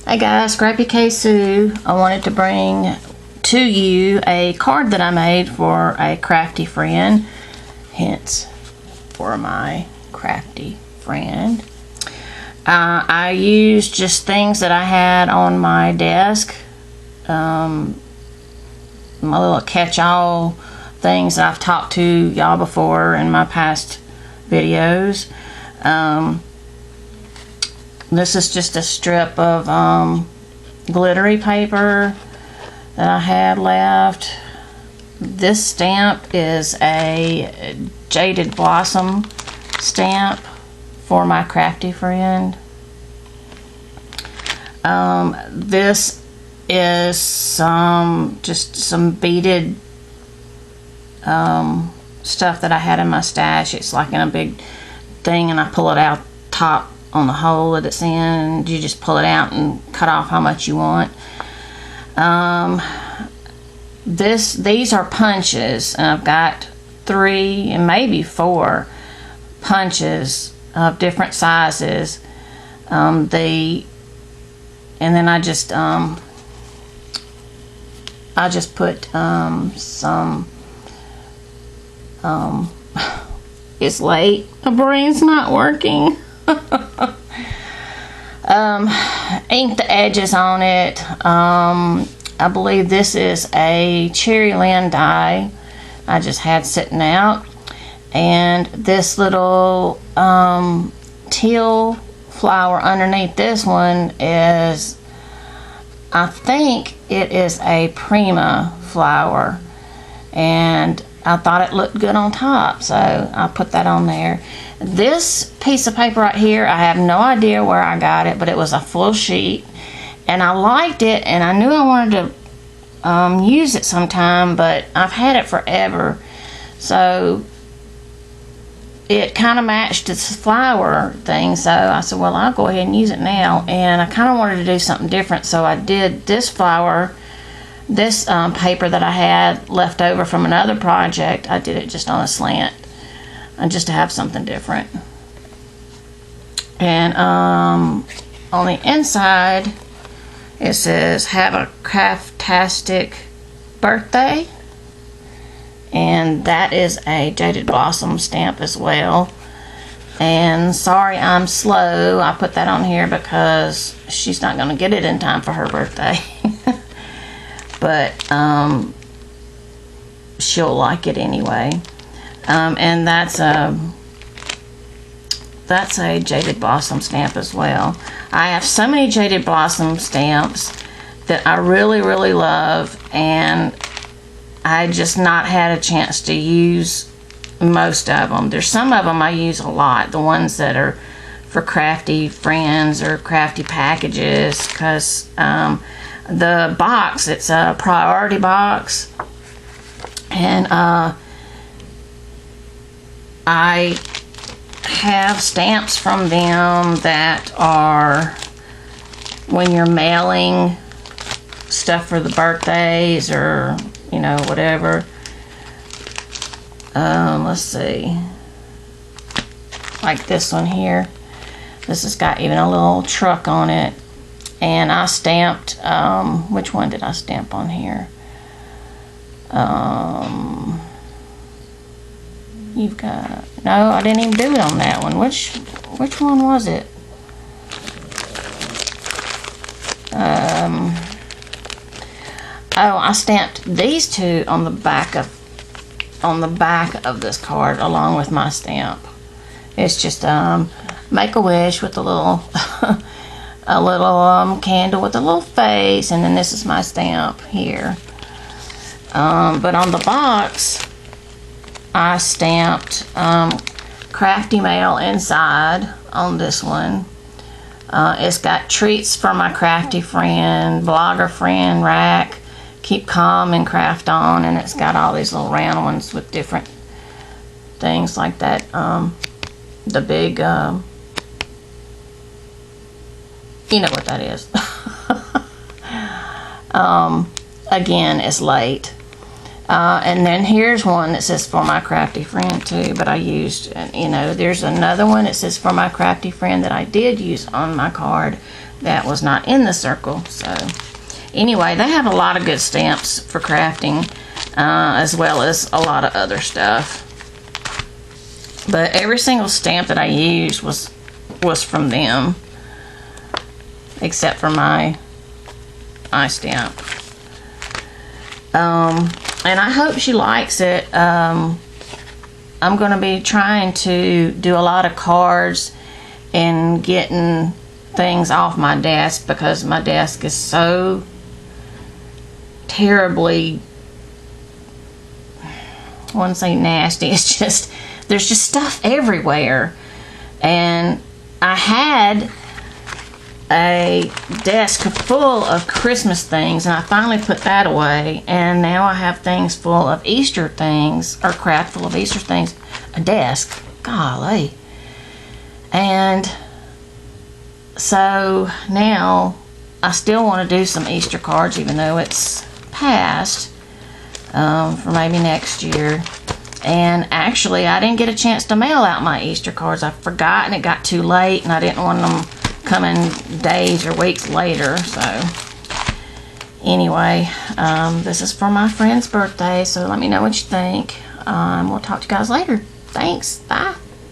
Hey guys, Scrappy K Sue. I wanted to bring to you a card that I made for a crafty friend. Hence, for my crafty friend. I used just things that I had on my desk. My little catch-all things that I've talked to y'all before in my past videos. This is just a strip of glittery paper that I had left. This stamp is a Jaded Blossom stamp for my crafty friend. This is just some beaded stuff that I had in my stash. It's like in a big thing, and I pull it out top on the hole that it's in, and you just pull it out and cut off how much you want. These are punches, and I've got 3 and maybe 4 punches of different sizes. And then I just put some it's late, my brain's not working. Ink the edges on it. I believe this is a cherry land die I just had sitting out, and this little teal flower underneath this one is, I think it is a Prima flower, and I thought it looked good on top, so I put that on there. This piece of paper right here, I have no idea where I got it, but it was a full sheet, and I liked it, and I knew I wanted to use it sometime, but I've had it forever, so it kind of matched this flower thing, so I said, well, I'll go ahead and use it now. And I kind of wanted to do something different, so I did this flower, this paper that I had left over from another project. I did it just on a slant, and just to have something different. And on the inside it says, have a craftastic birthday, and that is a Jaded Blossom stamp as well. And sorry I'm slow, I put that on here because she's not going to get it in time for her birthday. But she'll like it anyway. And that's a Jaded Blossom stamp as well. I have so many Jaded Blossom stamps that I really, really love, and I just not had a chance to use most of them. There's some of them I use a lot, the ones that are for crafty friends or crafty packages, because the box, it's a priority box, and I have stamps from them that are when you're mailing stuff for the birthdays, or you know, whatever. Let's see, like this one here. This has got even a little truck on it, and I stamped, which one did I stamp on here? You've got, no, I didn't even do it on that one. Which one was it? Oh, I stamped these 2 on the back of this card along with my stamp. It's just Make a Wish with a little a little candle with a little face, and then this is my stamp here. But on the box, I stamped Crafty Mail inside on this one. It's got treats for my crafty friend, blogger friend, rack, keep calm and craft on, and it's got all these little round ones with different things like that. The big, you know what that is. Again, it's late. And then here's one that says for my crafty friend too, but I used, you know, there's another one that says for my crafty friend that I did use on my card that was not in the circle. So anyway, they have a lot of good stamps for crafting, as well as a lot of other stuff. But every single stamp that I used was from them, except for my stamp. And I hope she likes it. I'm going to be trying to do a lot of cards and getting things off my desk, because my desk is so terribly, I wouldn't say nasty, it's just, there's just stuff everywhere. And I had a desk full of Christmas things, and I finally put that away, and now I have things full of Easter things, or craft full of Easter things. A desk, golly. And so now I still want to do some Easter cards, even though it's past, for maybe next year. And actually, I didn't get a chance to mail out my Easter cards. I forgot, and it got too late, and I didn't want them coming days or weeks later. So anyway, this is for my friend's birthday, so let me know what you think. We'll talk to you guys later. Thanks. Bye.